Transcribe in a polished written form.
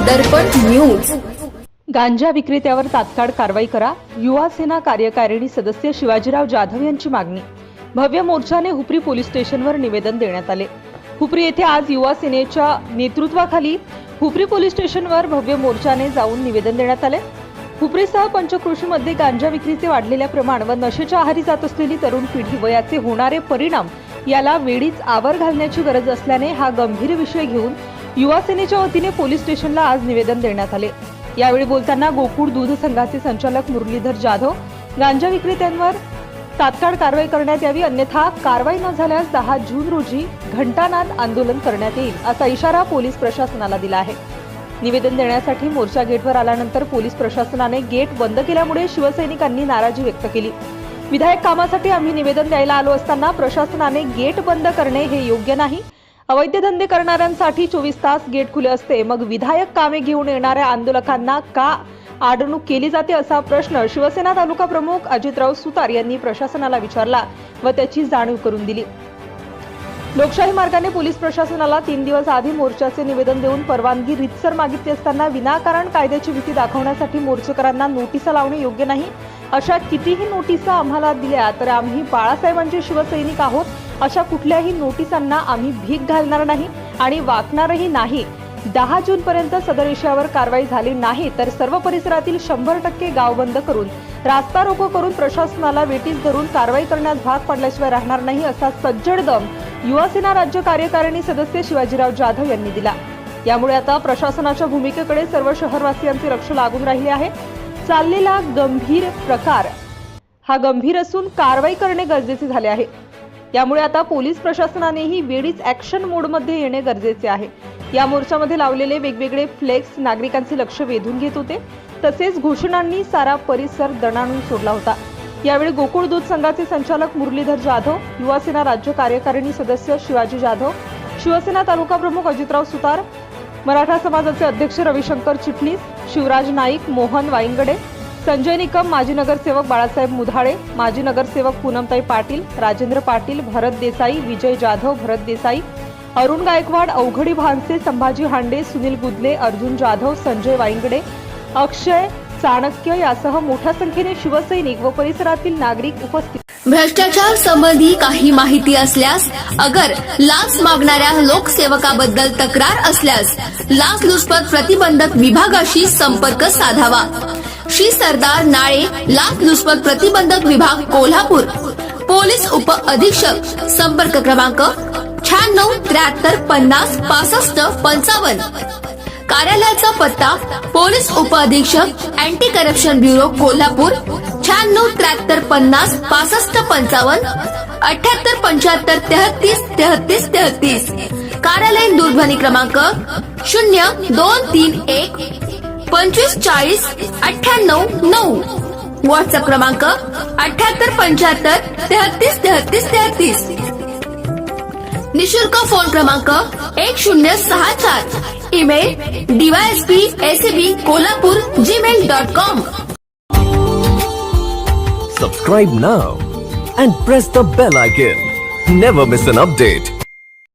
दर्पण news. गांजा विक्रेत्यावर तात्काळ कारवाई करा, युवा सेना कार्यकारिणी सदस्य शिवाजीराव जाधव यांची मागणी। भव्य मोर्चाने हुपरी पोलीस स्टेशनवर निवेदन देण्यात आले। हुपरी येथे आज युवा सेनेच्या नेतृत्वाखाली हुपरी पोलीस स्टेशनवर भव्य मोर्चाने जाऊन निवेदन देण्यात आले। हुपरीसह पंचक्रोशीमध्ये गांजा विक्रीचे वाढलेल्या प्रमाण व नशेच्या आहारी जात असलेली तरुण पिढी व याचे होणारे परिणाम याला वेळीच आवर घालण्याची गरज असल्याने हा गंभीर विषय घेऊन युवा सेनेच्या वतीने पोलीस स्टेशनला आज निवेदन देण्यात आले। यावेळी बोलताना गोकुळ दूध संघाचे संचालक मुरलीधर जाधव, गांजा विक्रेत्यांवर तात्काळ कारवाई करण्यात यावी, अन्यथा कारवाई न झाल्यास 10 जून रोजी घंटानाद आंदोलन करण्यात येईल असा इशारा पोलीस प्रशासनाला दिला आहे। निवेदन देण्यासाठी मोर्चा गेटवर आल्यानंतर पोलीस प्रशासनाने गेट बंद केल्यामुळे शिवसैनिकांनी नाराजी व्यक्त केली। विधायक कामासाठी आम्ही निवेदन द्यायला आलो असताना प्रशासनाने गेट बंद करणे हे योग्य नाही। अवैध धंदे करणाऱ्यांसाठी 24 तास गेट खुले असते, मग विधायक कामे घेऊन येणाऱ्या आंदोलकांना का अडवणूक केली जाते असा प्रश्न शिवसेना तालुका प्रमुख अजितराव सुतार यांनी प्रशासनाला विचारला व त्याची जाणीव करून दिली। लोकशाही मार्गाने पोलीस प्रशासनाला 3 दिवस आधी मोर्चाचे निवेदन देऊन परवानगी रीतसर मागितली असताना विनाकारण कायद्याची भीती दाखवण्यासाठी मोर्चेकरांना नोटिसा लावणे योग्य नाही। अशा कितीही नोटिसा आम्हाला दिल्या तर आम्ही बाळासाहेबांचे शिवसैनिक आहोत, अशा कुठल्याही नोटिसांना आम्ही भीक घालणार नाही आणि वाकणारही नाही। 10 जून पर्यंत सदर विषयावर कारवाई झाली नाही तर सर्व परिसरातील 100% गाव बंद करून रास्ता रोको करून प्रशासनाला वेटीस धरून कारवाई करण्यास भाग पडल्याशिवाय राहणार नाही असा सज्जड दम युवा सेना राज्य कार्यकारिणी सदस्य शिवाजीराव जाधव यांनी दिला। यामुळे आता प्रशासनाच्या भूमिकेकडे सर्व शहरवासियांचे लक्ष लागून राहिले आहे। चाललेला गंभीर प्रकार हा गंभीर असून कारवाई करणे गरजेचे झाले आहे। यामुळे आता पोलीस प्रशासनानेही वेळीच ऍक्शन मोडमध्ये येणे गरजेचे आहे। या मोर्चामध्ये लावलेले वेगवेगळे फ्लेक्स नागरिकांचे लक्ष वेधून घेत होते, तसेच घोषणांनी सारा परिसर दणाणून सोडला होता। यावेळी गोकुळ दूध संघाचे संचालक मुरलीधर जाधव, युवा सेना राज्य कार्यकारिणी सदस्य शिवाजी जाधव, शिवसेना तालुका प्रमुख अजितराव सुतार, मराठा समाजाचे अध्यक्ष रविशंकर चिटणीस, शिवराज नाईक, मोहन वाईंगडे, संजय निकम, माजी नगरसेवक बाळासाहेब मुधाळे, माजी नगरसेवक पूनमताई पाटील, राजेंद्र पाटील, भरत देसाई, विजय जाधव, भरत देसाई, अरुण गायकवाड, अवघडी भानसे, संभाजी हांडे, सुनील गुदले, अर्जुन जाधव, संजय वाईंगडे, अक्षय चाणक्य यासह मोठ्या संख्येने शिवसैनिक व परिसरातील नागरिक उपस्थित। भ्रष्टाचार संबंधी काही माहिती असल्यास, अगर लाच मागणाऱ्या लोकसेवकाबद्दल तक्रार असल्यास लाचलुचपत प्रतिबंधक विभागाशी संपर्क साधावा। श्री सरदार नाळे, लाचलुचपत प्रतिबंधक विभाग, कोल्हापूर। पोलीस उप अधीक्षक, संपर्क क्रमांक 96 73 50 65 55। कार्यालयाचा पत्ता पोलीस उप अधीक्षक, अँटी करप्शन ब्युरो, कोल्हापूर, 96 73 50 65 55 78 75 33 33 33। कार्यालयीन दूरध्वनी क्रमांक 0231 25 40 98 9। व्हॉट्सअप क्रमांक 78 75 33 33 33। निशुल्क फोन क्रमांक 1064। Email dysp@kolhapur@gmail.com। Subscribe now and press the bell icon. Never miss an update.